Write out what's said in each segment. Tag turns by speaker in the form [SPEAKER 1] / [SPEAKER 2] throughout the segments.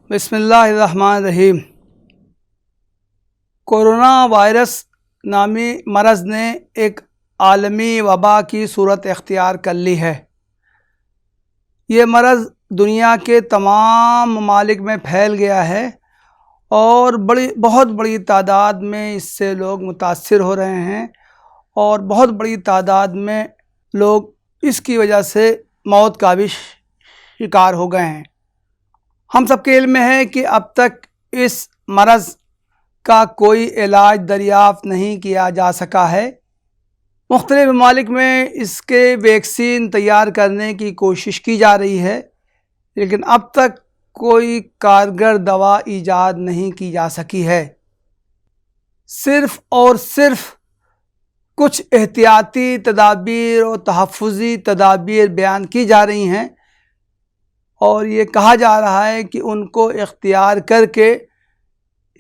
[SPEAKER 1] بسم اللہ الرحمن الرحیم۔ کورونا وائرس نامی مرض نے ایک عالمی وبا کی صورت اختیار کر لی ہے۔ یہ مرض دنیا کے تمام ممالک میں پھیل گیا ہے اور بہت بڑی تعداد میں اس سے لوگ متاثر ہو رہے ہیں اور بہت بڑی تعداد میں لوگ اس کی وجہ سے موت کا بھی شکار ہو گئے ہیں۔ ہم سب کے علم میں ہے کہ اب تک اس مرض کا کوئی علاج دریافت نہیں کیا جا سکا ہے۔ مختلف ممالک میں اس کے ویکسین تیار کرنے کی کوشش کی جا رہی ہے، لیکن اب تک کوئی کارگر دوا ایجاد نہیں کی جا سکی ہے۔ صرف اور صرف کچھ احتیاطی تدابیر اور تحفظی تدابیر بیان کی جا رہی ہیں اور یہ کہا جا رہا ہے کہ ان کو اختیار کر کے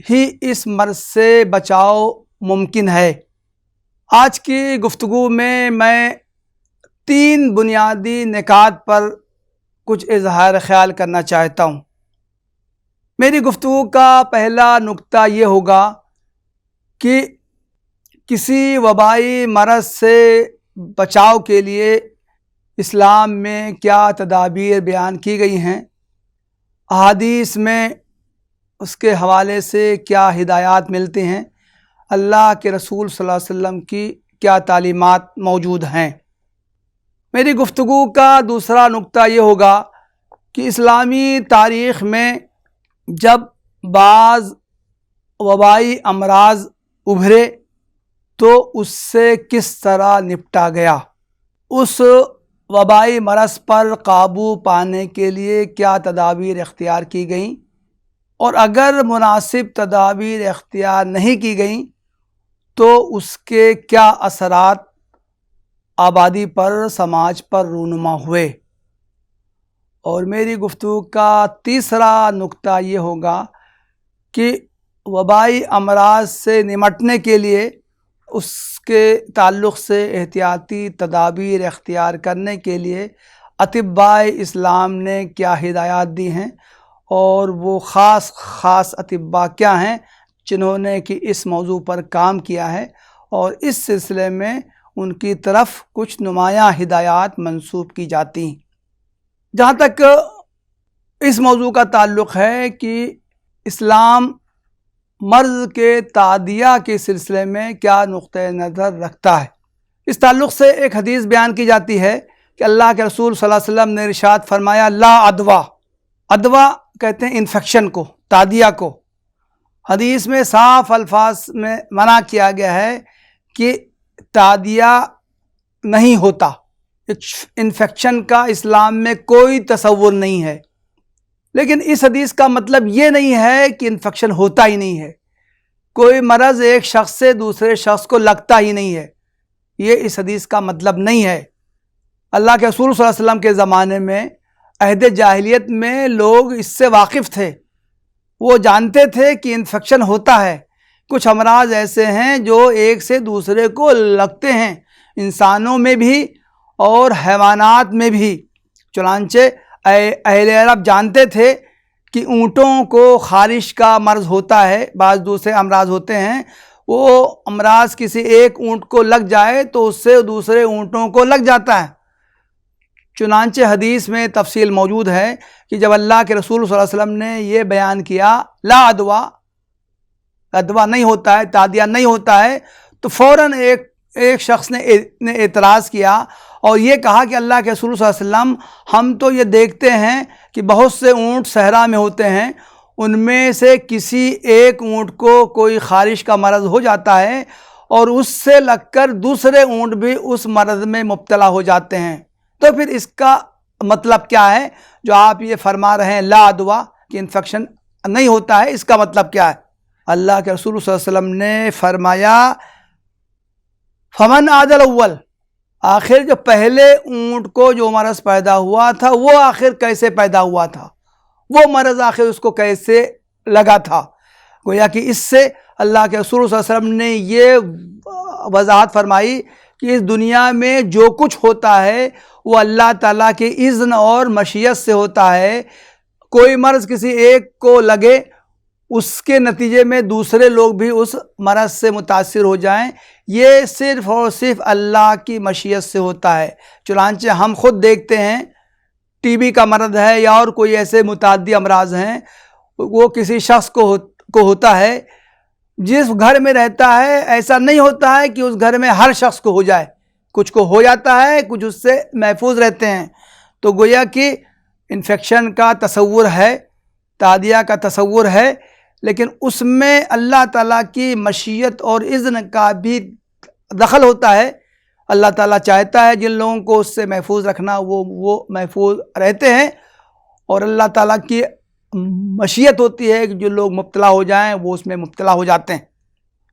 [SPEAKER 1] ہی اس مرض سے بچاؤ ممکن ہے۔ آج کی گفتگو میں 3 بنیادی نکات پر کچھ اظہار خیال کرنا چاہتا ہوں۔ میری گفتگو کا پہلا نقطہ یہ ہوگا کہ کسی وبائی مرض سے بچاؤ کے لیے اسلام میں کیا تدابیر بیان کی گئی ہیں، احادیث میں اس کے حوالے سے کیا ہدایات ملتے ہیں، اللہ کے رسول صلی اللہ علیہ وسلم کی کیا تعلیمات موجود ہیں۔ میری گفتگو کا دوسرا نقطہ یہ ہوگا کہ اسلامی تاریخ میں جب بعض وبائی امراض ابھرے تو اس سے کس طرح نپٹا گیا، اس وبائی مرض پر قابو پانے کے لیے کیا تدابیر اختیار کی گئیں، اور اگر مناسب تدابیر اختیار نہیں کی گئیں تو اس کے کیا اثرات آبادی پر، سماج پر رونما ہوئے۔ اور میری گفتگو کا تیسرا نقطہ یہ ہوگا کہ وبائی امراض سے نمٹنے کے لیے اس کے تعلق سے احتیاطی تدابیر اختیار کرنے کے لیے اطباء اسلام نے کیا ہدایات دی ہیں اور وہ خاص اطباء کیا ہیں جنہوں نے کہ اس موضوع پر کام کیا ہے، اور اس سلسلے میں ان کی طرف کچھ نمایاں ہدایات منسوب کی جاتی ہیں۔ جہاں تک اس موضوع کا تعلق ہے کہ اسلام مرض کے تعدیہ کے سلسلے میں کیا نقطۂ نظر رکھتا ہے، اس تعلق سے ایک حدیث بیان کی جاتی ہے کہ اللہ کے رسول صلی اللہ علیہ وسلم نے ارشاد فرمایا، لا ادوا، ادوا کہتے ہیں انفیکشن کو، تعدیہ کو۔ حدیث میں صاف الفاظ میں منع کیا گیا ہے کہ تعدیہ نہیں ہوتا، انفیکشن کا اسلام میں کوئی تصور نہیں ہے۔ لیکن اس حدیث کا مطلب یہ نہیں ہے کہ انفیکشن ہوتا ہی نہیں ہے، کوئی مرض ایک شخص سے دوسرے شخص کو لگتا ہی نہیں ہے، یہ اس حدیث کا مطلب نہیں ہے۔ اللہ کے رسول صلی اللہ علیہ وسلم کے زمانے میں، عہد جاہلیت میں لوگ اس سے واقف تھے، وہ جانتے تھے کہ انفیکشن ہوتا ہے۔ کچھ امراض ایسے ہیں جو ایک سے دوسرے کو لگتے ہیں، انسانوں میں بھی اور حیوانات میں بھی۔ چنانچہ اہل عرب جانتے تھے کہ اونٹوں کو خارش کا مرض ہوتا ہے، بعض دوسرے امراض ہوتے ہیں، وہ امراض کسی ایک اونٹ کو لگ جائے تو اس سے دوسرے اونٹوں کو لگ جاتا ہے۔ چنانچہ حدیث میں تفصیل موجود ہے کہ جب اللہ کے رسول صلی اللہ علیہ وسلم نے یہ بیان کیا، لا ادوا، ادوا نہیں ہوتا ہے، تعدیہ نہیں ہوتا ہے، تو فوراً ایک شخص نے اعتراض کیا اور یہ کہا کہ اللہ کے رسول صلی اللہ علیہ وسلم، ہم تو یہ دیکھتے ہیں کہ بہت سے اونٹ صحرا میں ہوتے ہیں، ان میں سے کسی ایک اونٹ کو کوئی خارش کا مرض ہو جاتا ہے اور اس سے لگ کر دوسرے اونٹ بھی اس مرض میں مبتلا ہو جاتے ہیں، تو پھر اس کا مطلب کیا ہے جو آپ یہ فرما رہے ہیں لا ادوا کہ انفیکشن نہیں ہوتا ہے، اس کا مطلب کیا ہے؟ اللہ کے رسول صلی اللہ علیہ وسلم نے فرمایا، فمن عاد الاول، آخر جو پہلے اونٹ کو جو مرض پیدا ہوا تھا وہ آخر کیسے پیدا ہوا تھا، وہ مرض آخر اس کو کیسے لگا تھا؟ گویا کہ اس سے اللہ کے رسول صلی اللہ علیہ وسلم نے یہ وضاحت فرمائی کہ اس دنیا میں جو کچھ ہوتا ہے وہ اللہ تعالیٰ کے اذن اور مشیت سے ہوتا ہے، کوئی مرض کسی ایک کو لگے، اس کے نتیجے میں دوسرے لوگ بھی اس مرض سے متاثر ہو جائیں، یہ صرف اور صرف اللہ کی مشیت سے ہوتا ہے۔ چنانچہ ہم خود دیکھتے ہیں ٹی بی کا مرض ہے یا اور کوئی ایسے متعدی امراض ہیں، وہ کسی شخص کو ہوتا ہے، جس گھر میں رہتا ہے ایسا نہیں ہوتا ہے کہ اس گھر میں ہر شخص کو ہو جائے، کچھ کو ہو جاتا ہے، کچھ اس سے محفوظ رہتے ہیں۔ تو گویا کہ انفیکشن کا تصور ہے، تعدیہ کا تصور ہے، لیکن اس میں اللہ تعالیٰ کی مشیت اور اذن کا بھی دخل ہوتا ہے۔ اللہ تعالیٰ چاہتا ہے جن لوگوں کو اس سے محفوظ رکھنا وہ محفوظ رہتے ہیں، اور اللہ تعالیٰ کی مشیت ہوتی ہے کہ جو لوگ مبتلا ہو جائیں وہ اس میں مبتلا ہو جاتے ہیں۔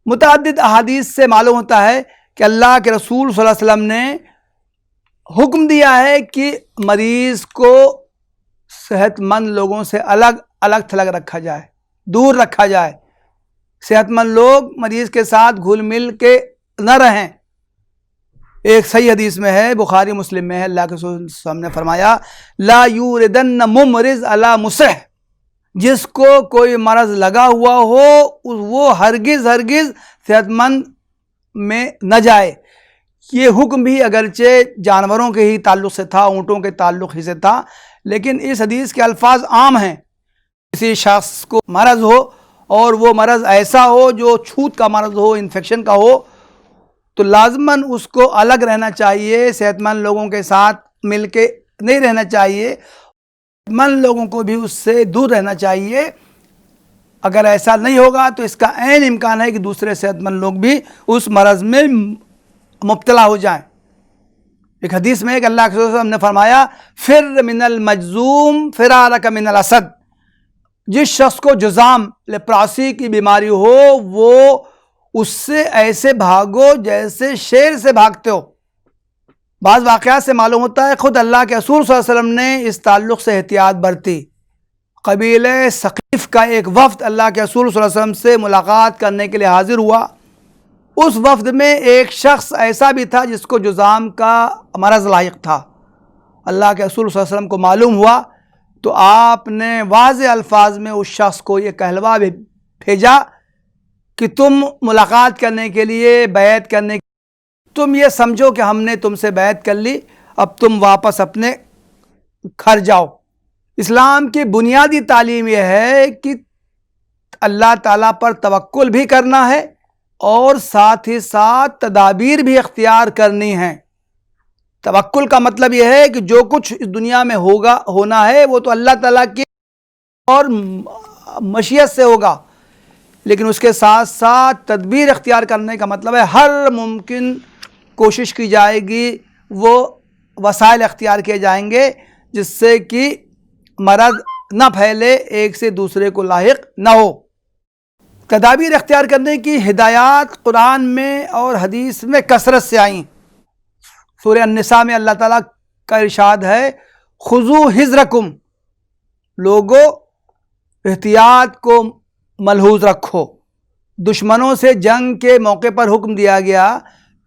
[SPEAKER 1] متعدد احادیث سے معلوم ہوتا ہے کہ اللہ کے رسول صلی اللہ علیہ وسلم نے حکم دیا ہے کہ مریض کو صحت مند لوگوں سے الگ الگ تھلگ رکھا جائے، دور رکھا جائے۔ صحت مند لوگ مریض کے ساتھ گھل مل کے نہ رہیں۔ ایک صحیح حدیث میں ہے، بخاری مسلم میں ہے، اللہ کے رسول صلی اللہ علیہ وسلم نے فرمایا لا یوردن ممرض علی مصح، جس کو کوئی مرض لگا ہوا ہو وہ ہرگز صحت مند میں نہ جائے۔ یہ حکم بھی اگرچہ جانوروں کے ہی تعلق سے تھا، اونٹوں کے تعلق ہی سے تھا، لیکن اس حدیث کے الفاظ عام ہیں۔ کسی شخص کو مرض ہو اور وہ مرض ایسا ہو جو چھوت کا مرض ہو، انفیکشن کا ہو، تو لازماً اس کو الگ رہنا چاہیے، صحت مند لوگوں کے ساتھ مل کے نہیں رہنا چاہیے، صحت مند لوگوں کو بھی اس سے دور رہنا چاہیے۔ اگر ایسا نہیں ہوگا تو اس کا عین امکان ہے کہ دوسرے صحت مند لوگ بھی اس مرض میں مبتلا ہو جائیں۔ ایک حدیث میں کہ اللہ کے رسول صلی اللہ علیہ وسلم نے فرمایا فر من المجذوم فرارک من الاسد، جس شخص کو جذام لیپراسی کی بیماری ہو وہ اس سے ایسے بھاگو جیسے شیر سے بھاگتے ہو۔ بعض واقعات سے معلوم ہوتا ہے خود اللہ کے رسول صلی اللہ علیہ وسلم نے اس تعلق سے احتیاط برتی۔ قبیلہ ثقیف کا ایک وفد اللہ کے رسول صلی اللہ علیہ وسلم سے ملاقات کرنے کے لیے حاضر ہوا۔ اس وفد میں ایک شخص ایسا بھی تھا جس کو جذام کا مرض لاحق تھا۔ اللہ کے رسول صلی اللہ علیہ وسلم کو معلوم ہوا تو آپ نے واضح الفاظ میں اس شخص کو یہ کہلوا بھیجا کہ تم ملاقات کرنے کے لیے، بیعت کرنے تم یہ سمجھو کہ ہم نے تم سے بیعت کر لی، اب تم واپس اپنے گھر جاؤ۔ اسلام کی بنیادی تعلیم یہ ہے کہ اللہ تعالیٰ پر توکل بھی کرنا ہے اور ساتھ ہی ساتھ تدابیر بھی اختیار کرنی ہیں۔ توکل کا مطلب یہ ہے کہ جو کچھ اس دنیا میں ہونا ہے وہ تو اللہ تعالیٰ کی اور مشیت سے ہوگا، لیکن اس کے ساتھ ساتھ تدبیر اختیار کرنے کا مطلب ہے ہر ممکن کوشش کی جائے گی، وہ وسائل اختیار کیے جائیں گے جس سے کہ مرض نہ پھیلے، ایک سے دوسرے کو لاحق نہ ہو۔ تدابیر اختیار کرنے کی ہدایات قرآن میں اور حدیث میں کثرت سے آئیں۔ سورہ النساء میں اللہ تعالیٰ کا ارشاد ہے خذوا حذرکم، لوگو احتیاط کو ملحوظ رکھو۔ دشمنوں سے جنگ کے موقع پر حکم دیا گیا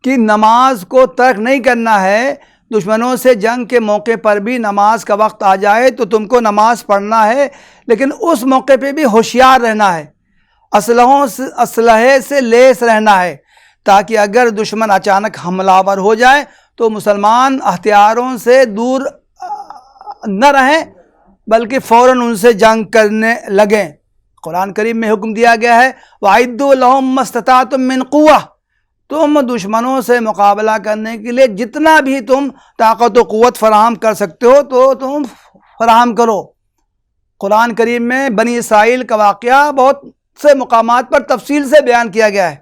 [SPEAKER 1] کہ نماز کو ترک نہیں کرنا ہے۔ دشمنوں سے جنگ کے موقع پر بھی نماز کا وقت آ جائے تو تم کو نماز پڑھنا ہے، لیکن اس موقع پہ بھی ہوشیار رہنا ہے، اسلحے سے لیس رہنا ہے، تاکہ اگر دشمن اچانک حملہ آور ہو جائے تو مسلمان ہتھیاروں سے دور نہ رہیں بلکہ فوراً ان سے جنگ کرنے لگیں۔ قرآن کریم میں حکم دیا گیا ہے وَأَعِدُّوا لَهُم مَّا اسْتَطَعْتُم مِّن قُوَّةٍ، تم دشمنوں سے مقابلہ کرنے کے لیے جتنا بھی تم طاقت و قوت فراہم کر سکتے ہو تو تم فراہم کرو۔ قرآن کریم میں بنی اسرائیل کا واقعہ بہت سے مقامات پر تفصیل سے بیان کیا گیا ہے۔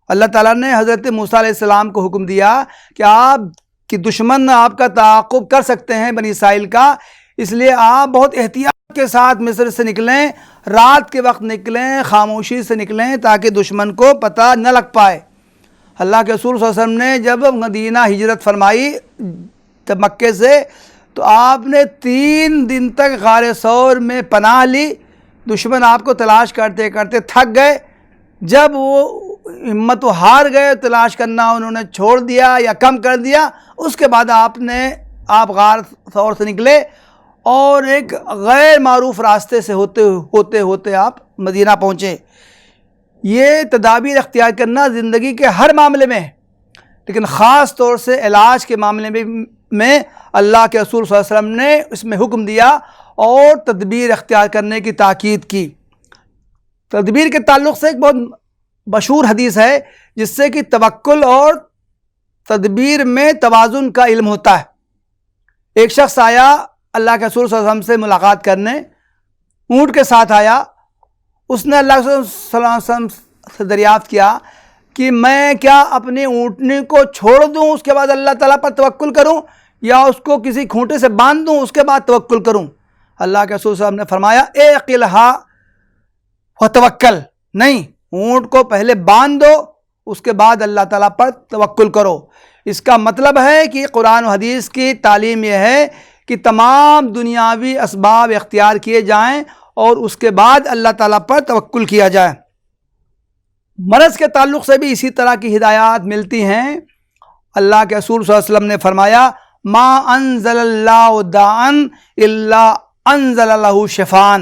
[SPEAKER 1] اللہ تعالیٰ نے حضرت موسیٰ علیہ السلام کو حکم دیا کہ آپ کی دشمن آپ کا تعاقب کر سکتے ہیں بنی اسرائیل کا، اس لیے آپ بہت احتیاط کے ساتھ مصر سے نکلیں، رات کے وقت نکلیں، خاموشی سے نکلیں تاکہ دشمن کو پتہ نہ لگ پائے۔ اللہ کے رسول صلی اللہ علیہ وسلم نے جب مدینہ ہجرت فرمائی جب مکے سے، تو آپ نے 3 دن تک غار ثور میں پناہ لی۔ دشمن آپ کو تلاش کرتے کرتے تھک گئے، جب وہ ہمت و ہار گئے، تلاش کرنا انہوں نے چھوڑ دیا یا کم کر دیا، اس کے بعد آپ غار ثور سے نکلے اور ایک غیر معروف راستے سے ہوتے ہوتے آپ مدینہ پہنچے۔ یہ تدابیر اختیار کرنا زندگی کے ہر معاملے میں، لیکن خاص طور سے علاج کے معاملے میں اللہ کے رسول صلی اللہ علیہ وسلم نے اس میں حکم دیا اور تدبیر اختیار کرنے کی تاکید کی۔ تدبیر کے تعلق سے ایک بہت مشہور حدیث ہے جس سے کہ توکل اور تدبیر میں توازن کا علم ہوتا ہے۔ ایک شخص آیا اللہ کے رسول صلی اللہ علیہ وسلم سے ملاقات کرنے، اونٹ کے ساتھ آیا۔ اس نے اللہ کے رسول صلی اللہ علیہ وسلم سے دریافت کیا کہ میں کیا اپنی اونٹنی کو چھوڑ دوں اس کے بعد اللہ تعالیٰ پر توکل کروں، یا اس کو کسی کھونٹے سے باندھ دوں اس کے بعد توکل کروں؟ اللہ کے رسول صلی اللہ علیہ وسلم نے فرمایا اعقلھا وتوکل، نہیں، اونٹ کو پہلے باندھ دو اس کے بعد اللہ تعالیٰ پر توکل کرو۔ اس کا مطلب ہے کہ قرآن و حدیث کی تعلیم یہ ہے کہ تمام دنیاوی اسباب اختیار کیے جائیں اور اس کے بعد اللہ تعالیٰ پر توکل کیا جائے۔ مرض کے تعلق سے بھی اسی طرح کی ہدایات ملتی ہیں۔ اللہ کے رسول صلی اللہ علیہ وسلم نے فرمایا ما انزل اللہ داء الا انزل لہ شفاء،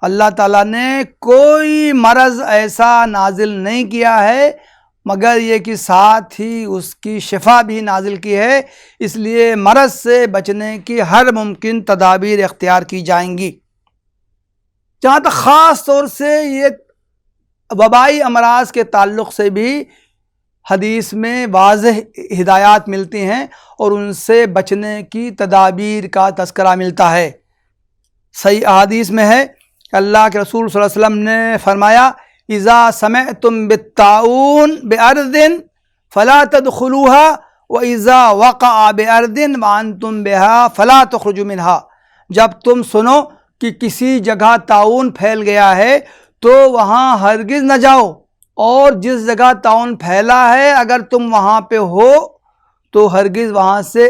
[SPEAKER 1] اللہ تعالیٰ نے کوئی مرض ایسا نازل نہیں کیا ہے مگر یہ کہ ساتھ ہی اس کی شفا بھی نازل کی ہے، اس لیے مرض سے بچنے کی ہر ممکن تدابیر اختیار کی جائیں گی۔ جہاں تک خاص طور سے یہ وبائی امراض کے تعلق سے بھی حدیث میں واضح ہدایات ملتی ہیں اور ان سے بچنے کی تدابیر کا تذکرہ ملتا ہے۔ صحیح احادیث میں ہے کہ اللہ کے رسول صلی اللہ علیہ وسلم نے فرمایا اذا سمعتم بالطاعون بارض فلا تدخلوها واذا وقع بارض وانتم بها فلا تخرجوا منها، جب تم سنو کہ کسی جگہ طاعون پھیل گیا ہے تو وہاں ہرگز نہ جاؤ، اور جس جگہ طاعون پھیلا ہے اگر تم وہاں پہ ہو تو ہرگز وہاں سے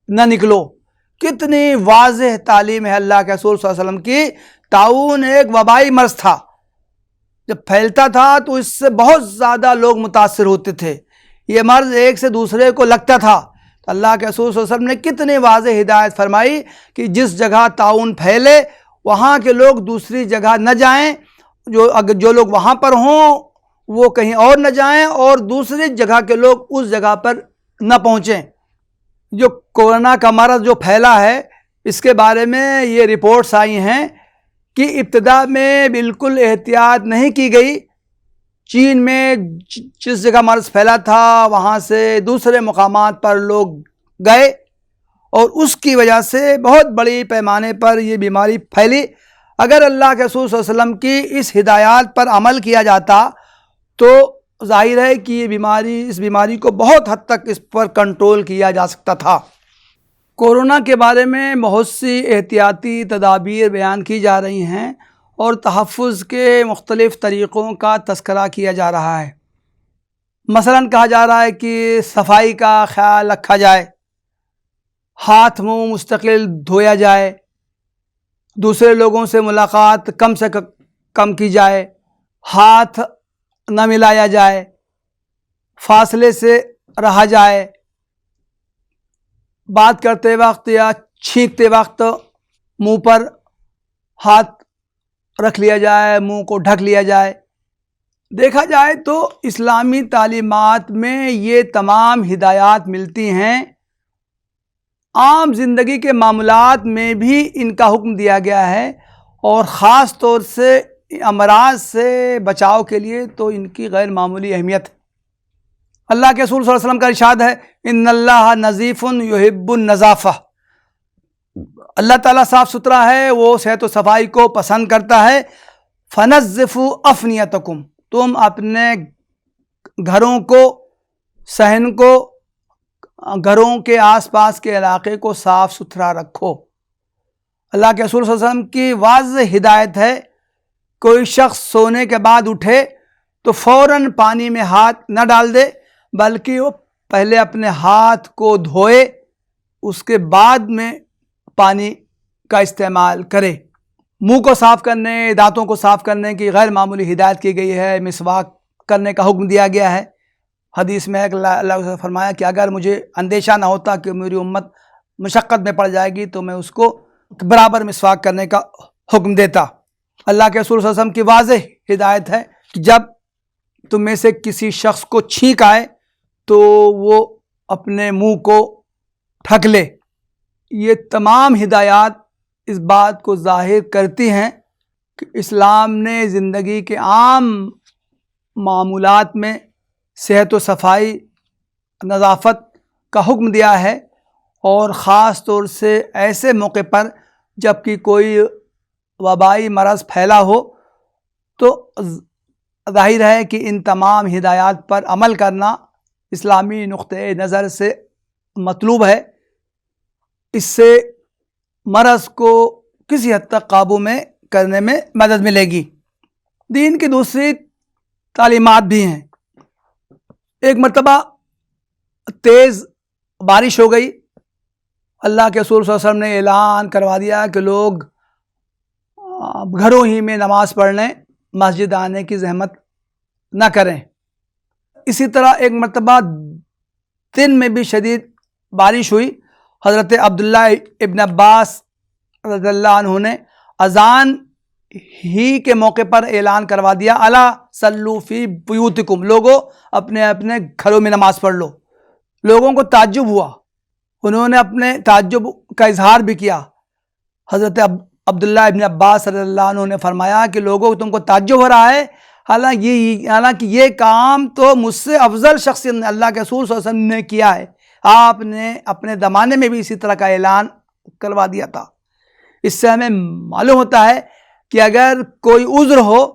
[SPEAKER 1] نہ نکلو۔ کتنی واضح تعلیم ہے اللہ کے رسول صلی اللہ علیہ وسلم کی۔ طاعون ایک وبائی مرض تھا، جب پھیلتا تھا تو اس سے بہت زیادہ لوگ متاثر ہوتے تھے، یہ مرض ایک سے دوسرے کو لگتا تھا۔ تو اللہ کے رسول صلی اللہ علیہ وسلم نے کتنی واضح ہدایت فرمائی کہ جس جگہ طاعون پھیلے وہاں کے لوگ دوسری جگہ نہ جائیں، جو لوگ وہاں پر ہوں وہ کہیں اور نہ جائیں، اور دوسری جگہ کے لوگ اس جگہ پر نہ پہنچیں۔ جو کورونا کا مرض جو پھیلا ہے اس کے بارے میں یہ رپورٹس آئی ہیں کہ ابتدا میں بالکل احتیاط نہیں کی گئی۔ چین میں جس جگہ مرض پھیلا تھا وہاں سے دوسرے مقامات پر لوگ گئے اور اس کی وجہ سے بہت بڑی پیمانے پر یہ بیماری پھیلی۔ اگر اللہ کے رسول صلی اللہ علیہ وسلم کی اس ہدایات پر عمل کیا جاتا تو ظاہر ہے کہ یہ اس بیماری کو بہت حد تک اس پر کنٹرول کیا جا سکتا تھا۔ کورونا کے بارے میں بہت سی احتیاطی تدابیر بیان کی جا رہی ہیں اور تحفظ کے مختلف طریقوں کا تذکرہ کیا جا رہا ہے۔ مثلاً کہا جا رہا ہے کہ صفائی کا خیال رکھا جائے، ہاتھ منہ مستقل دھویا جائے، دوسرے لوگوں سے ملاقات کم سے کم کی جائے، ہاتھ نہ ملایا جائے، فاصلے سے رہا جائے، بات کرتے وقت یا چھینکتے وقت منہ پر ہاتھ رکھ لیا جائے، منہ کو ڈھک لیا جائے۔ دیکھا جائے تو اسلامی تعلیمات میں یہ تمام ہدایات ملتی ہیں۔ عام زندگی کے معاملات میں بھی ان کا حکم دیا گیا ہے، اور خاص طور سے امراض سے بچاؤ کے لیے تو ان کی غیر معمولی اہمیت ہے۔ اللہ کے رسول صلی اللہ علیہ وسلم کا ارشاد ہے ان اللہ نظیف یحب النظافہ، اللہ تعالیٰ صاف ستھرا ہے، وہ صحت و صفائی کو پسند کرتا ہے۔ فنظفوا افنیتکم، تم اپنے گھروں کو، صحن کو، گھروں کے آس پاس کے علاقے کو صاف ستھرا رکھو۔ اللہ کے رسول صلی اللہ علیہ وسلم کی واضح ہدایت ہے کوئی شخص سونے کے بعد اٹھے تو فوراً پانی میں ہاتھ نہ ڈال دے، بلکہ وہ پہلے اپنے ہاتھ کو دھوئے، اس کے بعد میں پانی کا استعمال کرے۔ منہ کو صاف کرنے، دانتوں کو صاف کرنے کی غیر معمولی ہدایت کی گئی ہے۔ مسواک کرنے کا حکم دیا گیا ہے۔ حدیث میں ہے کہ اللہ نے فرمایا کہ اگر مجھے اندیشہ نہ ہوتا کہ میری امت مشقت میں پڑ جائے گی تو میں اس کو برابر مسواک کرنے کا حکم دیتا۔ اللہ کے رسول صلی اللہ علیہ وسلم کی واضح ہدایت ہے کہ جب تم میں سے کسی شخص کو چھینک آئے تو وہ اپنے منہ کو ڈھک لے۔ یہ تمام ہدایات اس بات کو ظاہر کرتی ہیں کہ اسلام نے زندگی کے عام معمولات میں صحت و صفائی، نظافت کا حکم دیا ہے، اور خاص طور سے ایسے موقع پر جب کہ کوئی وبائی مرض پھیلا ہو تو ظاہر ہے کہ ان تمام ہدایات پر عمل کرنا اسلامی نقطۂ نظر سے مطلوب ہے۔ اس سے مرض کو کسی حد تک قابو میں کرنے میں مدد ملے گی۔ دین کی دوسری تعلیمات بھی ہیں۔ ایک مرتبہ تیز بارش ہو گئی، اللہ کے رسول صلی اللہ علیہ وسلم نے اعلان کروا دیا کہ لوگ گھروں ہی میں نماز پڑھ لیں، مسجد آنے کی زحمت نہ کریں۔ اسی طرح ایک مرتبہ دن میں بھی شدید بارش ہوئی۔ حضرت عبداللہ ابن عباس رضی اللہ عنہ نے اذان ہی کے موقع پر اعلان کروا دیا، الا صلوا فی بیوتکم، لوگوں اپنے اپنے گھروں میں نماز پڑھ لو۔ لوگوں کو تعجب ہوا، انہوں نے اپنے تعجب کا اظہار بھی کیا۔ حضرت عبداللہ ابن عباس رضی اللہ عنہ نے فرمایا کہ لوگوں تم کو تعجب ہو رہا ہے، حالانکہ یہ کام تو مجھ سے افضل شخص اللہ کے رسول صلی اللہ علیہ وسلم نے کیا ہے، آپ نے اپنے زمانے میں بھی اسی طرح کا اعلان کروا دیا تھا۔ اس سے ہمیں معلوم ہوتا ہے کہ اگر کوئی عذر ہو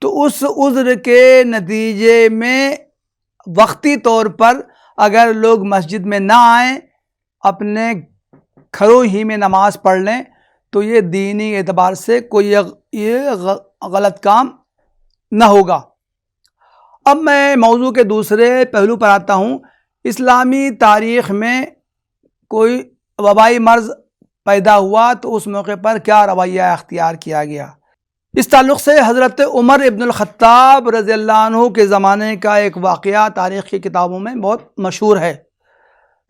[SPEAKER 1] تو اس عذر کے نتیجے میں وقتی طور پر اگر لوگ مسجد میں نہ آئیں، اپنے گھروں ہی میں نماز پڑھ لیں، تو یہ دینی اعتبار سے کوئی یہ غلط کام نہ ہوگا۔ اب میں موضوع کے دوسرے پہلو پر آتا ہوں۔ اسلامی تاریخ میں کوئی وبائی مرض پیدا ہوا تو اس موقع پر کیا رویہ اختیار کیا گیا؟ اس تعلق سے حضرت عمر ابن الخطاب رضی اللہ عنہ کے زمانے کا ایک واقعہ تاریخ کی کتابوں میں بہت مشہور ہے۔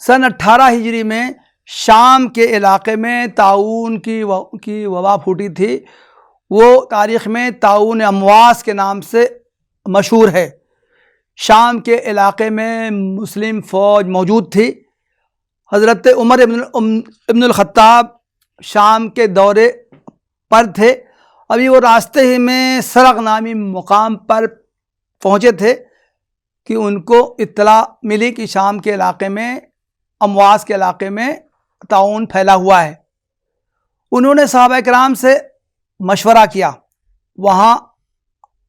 [SPEAKER 1] سن 18 ہجری میں شام کے علاقے میں طاعون کی وبا پھوٹی تھی۔ وہ تاریخ میں طاعون امواس کے نام سے مشہور ہے۔ شام کے علاقے میں مسلم فوج موجود تھی۔ حضرت عمر ابن الخطاب شام کے دورے پر تھے۔ ابھی وہ راستے ہی میں سرغ نامی مقام پر پہنچے تھے کہ ان کو اطلاع ملی کہ شام کے علاقے میں، امواس کے علاقے میں طاعون پھیلا ہوا ہے۔ انہوں نے صحابہ کرام سے مشورہ کیا، وہاں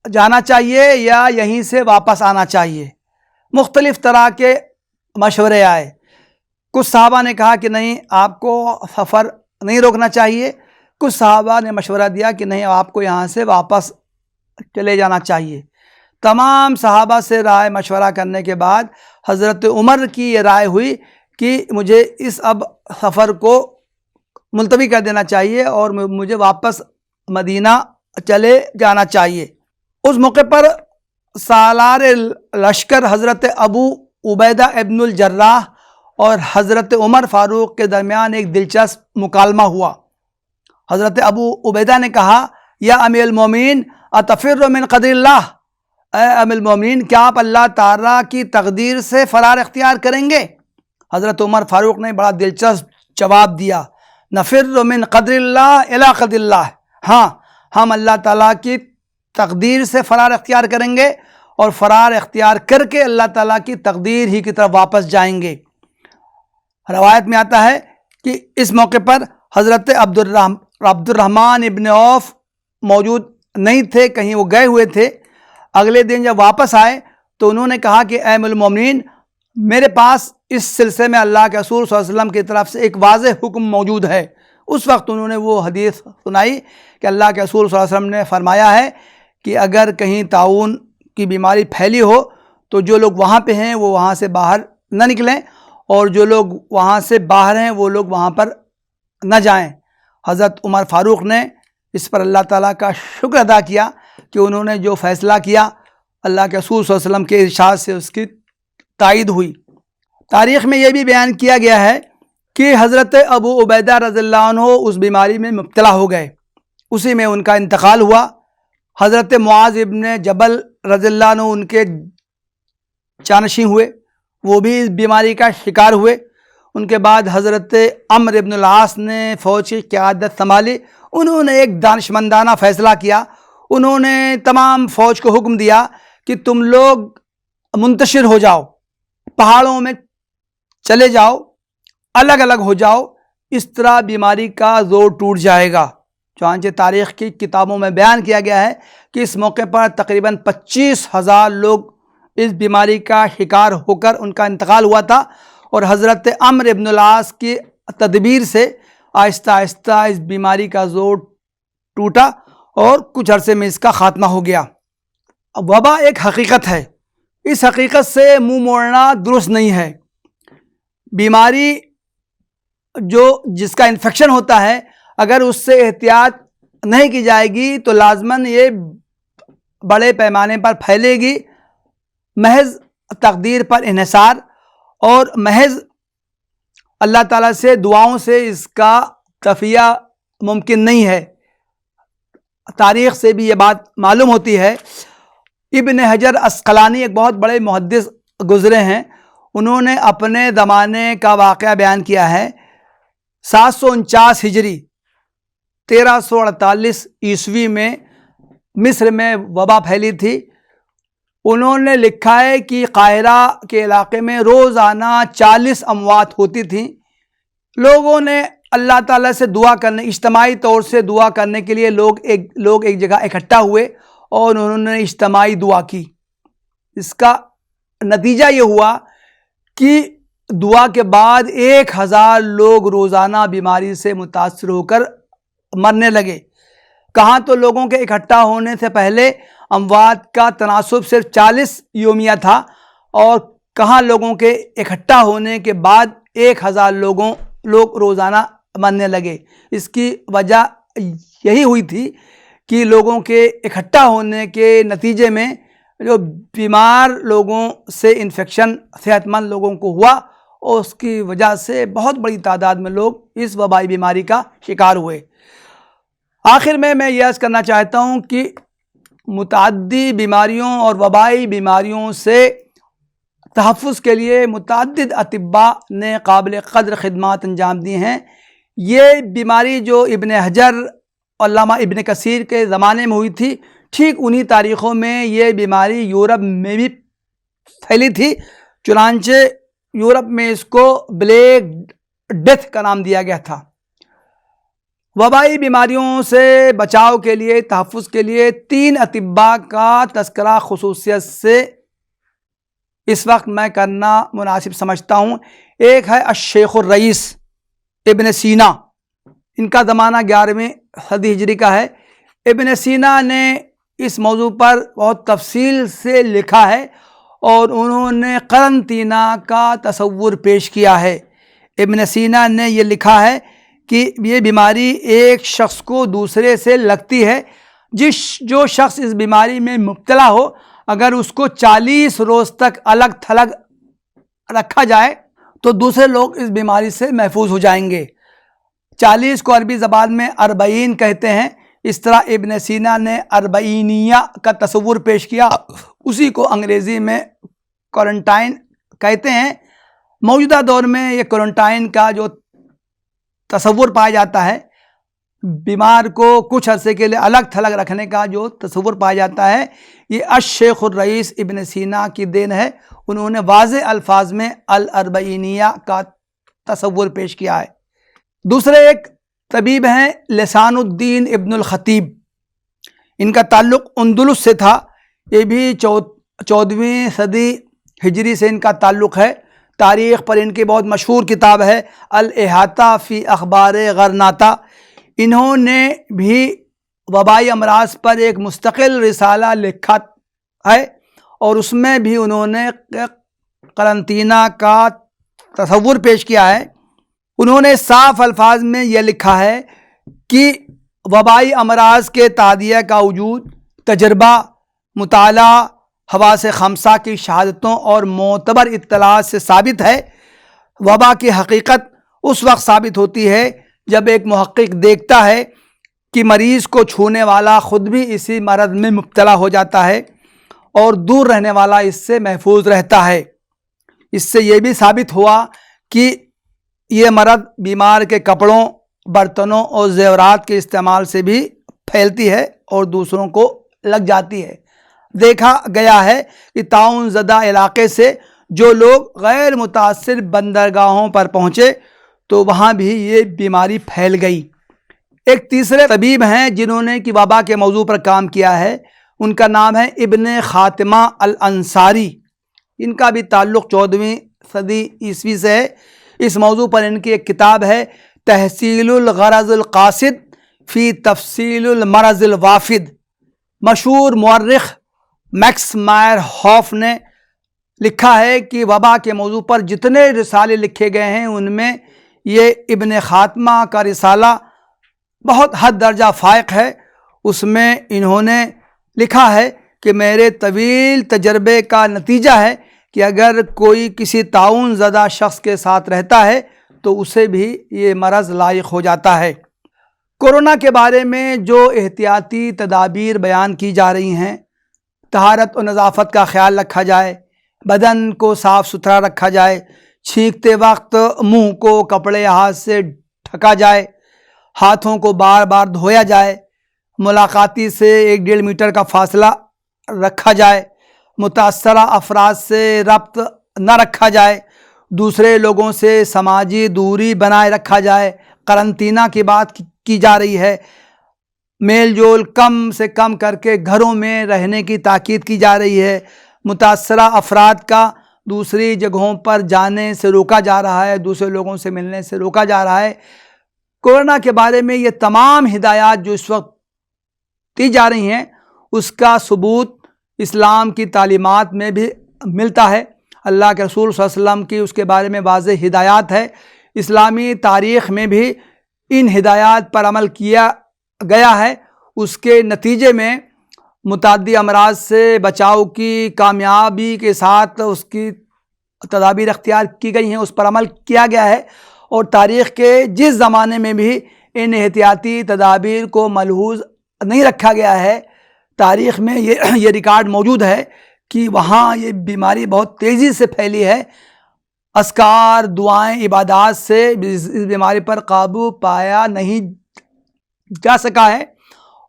[SPEAKER 1] جانا چاہیے یا یہیں سے واپس آنا چاہیے۔ مختلف طرح کے مشورے آئے۔ کچھ صحابہ نے کہا کہ نہیں، آپ کو سفر نہیں روکنا چاہیے۔ کچھ صحابہ نے مشورہ دیا کہ نہیں، آپ کو یہاں سے واپس چلے جانا چاہیے۔ تمام صحابہ سے رائے مشورہ کرنے کے بعد حضرت عمر کی یہ رائے ہوئی کہ مجھے اس اب سفر کو ملتوی کر دینا چاہیے اور مجھے واپس مدینہ چلے جانا چاہیے۔ اس موقع پر سالار لشکر حضرت ابو عبیدہ ابن الجراح اور حضرت عمر فاروق کے درمیان ایک دلچسپ مکالمہ ہوا۔ حضرت ابو عبیدہ نے کہا، یا امیر المومنین اتفر من قدر اللہ، اے امیر المومنین کیا آپ اللہ تعالیٰ کی تقدیر سے فرار اختیار کریں گے؟ حضرت عمر فاروق نے بڑا دلچسپ جواب دیا، نفر من قدر اللہ الی قدر اللہ، ہاں ہم اللہ تعالیٰ کی تقدیر سے فرار اختیار کریں گے اور فرار اختیار کر کے اللہ تعالیٰ کی تقدیر ہی کی طرف واپس جائیں گے۔ روایت میں آتا ہے کہ اس موقع پر حضرت عبد الرحمن ابن عوف موجود نہیں تھے، کہیں وہ گئے ہوئے تھے۔ اگلے دن جب واپس آئے تو انہوں نے کہا کہ اے امیر المومنین، میرے پاس اس سلسلے میں اللہ کے رسول صلی اللہ علیہ وسلم کی طرف سے ایک واضح حکم موجود ہے۔ اس وقت انہوں نے وہ حدیث سنائی کہ اللہ کے رسول صلی اللہ علیہ وسلم نے فرمایا ہے کہ اگر کہیں طاعون کی بیماری پھیلی ہو تو جو لوگ وہاں پہ ہیں وہ وہاں سے باہر نہ نکلیں، اور جو لوگ وہاں سے باہر ہیں وہ لوگ وہاں پر نہ جائیں۔ حضرت عمر فاروق نے اس پر اللہ تعالیٰ کا شکر ادا کیا کہ انہوں نے جو فیصلہ کیا اللہ کے رسول صلی اللہ علیہ وسلم کے ارشاد سے اس کی تائید ہوئی۔ تاریخ میں یہ بھی بیان کیا گیا ہے کہ حضرت ابو عبیدہ رضی اللہ عنہ اس بیماری میں مبتلا ہو گئے، اسی میں ان کا انتقال ہوا۔ حضرت معاذ ابن جبل رضی اللہ عنہ ان کے جانشین ہوئے، وہ بھی اس بیماری کا شکار ہوئے۔ ان کے بعد حضرت عمرو ابن العاص نے فوج کی قیادت سنبھالی۔ انہوں نے ایک دانشمندانہ فیصلہ کیا، انہوں نے تمام فوج کو حکم دیا کہ تم لوگ منتشر ہو جاؤ، پہاڑوں میں چلے جاؤ، الگ الگ ہو جاؤ، اس طرح بیماری کا زور ٹوٹ جائے گا۔ چنانچہ تاریخ کی کتابوں میں بیان کیا گیا ہے کہ اس موقع پر تقریباً 25,000 لوگ اس بیماری کا شکار ہو کر ان کا انتقال ہوا تھا، اور حضرت عمرو ابن العاص کی تدبیر سے آہستہ آہستہ اس بیماری کا زور ٹوٹا اور کچھ عرصے میں اس کا خاتمہ ہو گیا۔ وبا ایک حقیقت ہے، اس حقیقت سے منہ موڑنا درست نہیں ہے۔ بیماری جس کا انفیکشن ہوتا ہے، اگر اس سے احتیاط نہیں کی جائے گی تو لازماً یہ بڑے پیمانے پر پھیلے گی۔ محض تقدیر پر انحصار اور محض اللہ تعالیٰ سے دعاؤں سے اس کا خفیہ ممکن نہیں ہے۔ تاریخ سے بھی یہ بات معلوم ہوتی ہے۔ ابن حجر عسقلانی ایک بہت بڑے محدث گزرے ہیں، انہوں نے اپنے زمانے کا واقعہ بیان کیا ہے۔ 749 ہجری 1348 عیسوی میں مصر میں وبا پھیلی تھی۔ انہوں نے لکھا ہے کہ قاہرہ کے علاقے میں روزانہ 40 اموات ہوتی تھیں۔ لوگوں نے اللہ تعالیٰ سے دعا کرنے، اجتماعی طور سے دعا کرنے کے لیے لوگ ایک جگہ اکٹھا ہوئے اور انہوں نے اجتماعی دعا کی۔ اس کا نتیجہ یہ ہوا کہ دعا کے بعد 1000 لوگ روزانہ بیماری سے متاثر ہو کر مرنے لگے۔ کہاں تو لوگوں کے اکٹھا ہونے سے پہلے اموات کا تناسب صرف 40 یومیہ تھا، اور کہاں لوگوں کے اکٹھا ہونے کے بعد 1000 لوگ روزانہ مرنے لگے۔ اس کی وجہ یہی ہوئی تھی کہ لوگوں کے اکٹھا ہونے کے نتیجے میں جو بیمار لوگوں سے انفیکشن صحت مند لوگوں کو ہوا، اور اس کی وجہ سے بہت بڑی تعداد میں لوگ اس وبائی بیماری کا شکار ہوئے۔ آخر میں یہ عرض کرنا چاہتا ہوں کہ متعدی بیماریوں اور وبائی بیماریوں سے تحفظ کے لیے متعدد اطباء نے قابل قدر خدمات انجام دی ہیں۔ یہ بیماری جو ابن حجر، علامہ ابن کثیر کے زمانے میں ہوئی تھی، ٹھیک انہی تاریخوں میں یہ بیماری یورپ میں بھی پھیلی تھی۔ چنانچہ یورپ میں اس کو بلیک ڈیتھ کا نام دیا گیا تھا۔ وبائی بیماریوں سے بچاؤ کے لیے، تحفظ کے لیے 3 اطباء کا تذکرہ خصوصیت سے اس وقت میں کرنا مناسب سمجھتا ہوں۔ ایک ہے الشیخ الرئیس ابن سینا، ان کا زمانہ 11ویں صدی ہجری کا ہے۔ ابن سینا نے اس موضوع پر بہت تفصیل سے لکھا ہے، اور انہوں نے قرنطینہ کا تصور پیش کیا ہے۔ ابن سینا نے یہ لکھا ہے کہ یہ بیماری ایک شخص کو دوسرے سے لگتی ہے۔ جو شخص اس بیماری میں مبتلا ہو، اگر اس کو 40 روز تک الگ تھلگ رکھا جائے تو دوسرے لوگ اس بیماری سے محفوظ ہو جائیں گے۔ 40 کو عربی زبان میں 40 کہتے ہیں۔ اس طرح ابن سینا نے 40 کا تصور پیش کیا، اسی کو انگریزی میں کوارنٹائن کہتے ہیں۔ موجودہ دور میں یہ کوارنٹائن کا جو تصور پایا جاتا ہے، بیمار کو کچھ عرصے کے لیے الگ تھلگ رکھنے کا جو تصور پایا جاتا ہے، یہ الشیخ الرئیس ابن سینا کی دین ہے۔ انہوں نے واضح الفاظ میں 40 کا تصور پیش کیا ہے۔ دوسرے ایک طبیب ہیں لسان الدین ابن الخطیب، ان کا تعلق اندلس سے تھا۔ یہ بھی 14ویں صدی ہجری سے ان کا تعلق ہے۔ تاریخ پر ان کی بہت مشہور کتاب ہے الاحاطہ فی اخبار غرناطہ۔ انہوں نے بھی وبائی امراض پر ایک مستقل رسالہ لکھا ہے، اور اس میں بھی انہوں نے قرنطینہ کا تصور پیش کیا ہے۔ انہوں نے صاف الفاظ میں یہ لکھا ہے کہ وبائی امراض کے تعدیہ کا وجود تجربہ، مطالعہ، حواس خمسہ کی شہادتوں اور معتبر اطلاعات سے ثابت ہے۔ وبا کی حقیقت اس وقت ثابت ہوتی ہے جب ایک محقق دیکھتا ہے کہ مریض کو چھونے والا خود بھی اسی مرض میں مبتلا ہو جاتا ہے اور دور رہنے والا اس سے محفوظ رہتا ہے۔ اس سے یہ بھی ثابت ہوا کہ یہ مرض بیمار کے کپڑوں، برتنوں اور زیورات کے استعمال سے بھی پھیلتی ہے اور دوسروں کو لگ جاتی ہے۔ دیکھا گیا ہے کہ طاعون زدہ علاقے سے جو لوگ غیر متاثر بندرگاہوں پر پہنچے تو وہاں بھی یہ بیماری پھیل گئی۔ ایک تیسرے طبیب ہیں جنہوں نے کہ وبا کے موضوع پر کام کیا ہے، ان کا نام ہے ابن خاتمہ الانصاری۔ ان کا بھی تعلق 14ویں صدی عیسوی سے ہے۔ اس موضوع پر ان کی ایک کتاب ہے تحصیل الغرض القاصد فی تفصیل المرض الوافد۔ مشہور مورخ میکس مائر ہوف نے لکھا ہے کہ وبا کے موضوع پر جتنے رسالے لکھے گئے ہیں ان میں یہ ابن خاتمہ کا رسالہ بہت حد درجہ فائق ہے۔ اس میں انہوں نے لکھا ہے کہ میرے طویل تجربے کا نتیجہ ہے کہ اگر کوئی کسی طاعون زدہ شخص کے ساتھ رہتا ہے تو اسے بھی یہ مرض لاحق ہو جاتا ہے۔ کورونا کے بارے میں جو احتیاطی تدابیر بیان کی جا رہی ہیں، طہارت و نظافت کا خیال رکھا جائے، بدن کو صاف ستھرا رکھا جائے، چھینکتے وقت منہ کو کپڑے ہاتھ سے ڈھکا جائے، ہاتھوں کو بار بار دھویا جائے، ملاقاتی سے 1-1.5 میٹر کا فاصلہ رکھا جائے، متاثرہ افراد سے ربط نہ رکھا جائے، دوسرے لوگوں سے سماجی دوری بنائے رکھا جائے، قرنطینہ کی بات کی جا رہی ہے، میل جول کم سے کم کر کے گھروں میں رہنے کی تاکید کی جا رہی ہے، متاثرہ افراد کا دوسری جگہوں پر جانے سے روکا جا رہا ہے، دوسرے لوگوں سے ملنے سے روکا جا رہا ہے۔ کورونا کے بارے میں یہ تمام ہدایات جو اس وقت دی جا رہی ہیں اس کا ثبوت اسلام کی تعلیمات میں بھی ملتا ہے۔ اللہ کے رسول صلی اللہ علیہ وسلم کی اس کے بارے میں واضح ہدایات ہے۔ اسلامی تاریخ میں بھی ان ہدایات پر عمل کیا گیا ہے۔ اس کے نتیجے میں متعدی امراض سے بچاؤ کی کامیابی کے ساتھ اس کی تدابیر اختیار کی گئی ہیں، اس پر عمل کیا گیا ہے، اور تاریخ کے جس زمانے میں بھی ان احتیاطی تدابیر کو ملحوظ نہیں رکھا گیا ہے، تاریخ میں یہ ریکارڈ موجود ہے کہ وہاں یہ بیماری بہت تیزی سے پھیلی ہے۔ اذکار، دعائیں، عبادات سے اس بیماری پر قابو پایا نہیں جا سکا ہے،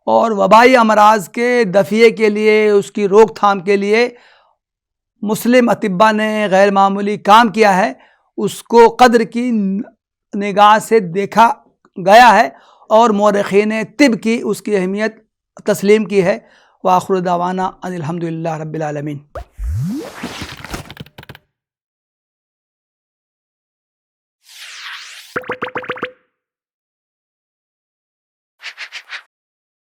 [SPEAKER 1] اور وبائی امراض کے دفعے کے لیے، اس کی روک تھام کے لیے مسلم اطباء نے غیر معمولی کام کیا ہے۔ اس کو قدر کی نگاہ سے دیکھا گیا ہے اور مورخین طب کی اس کی اہمیت تسلیم کی ہے۔ وآخر دعوانا ان الحمدللہ رب العالمین۔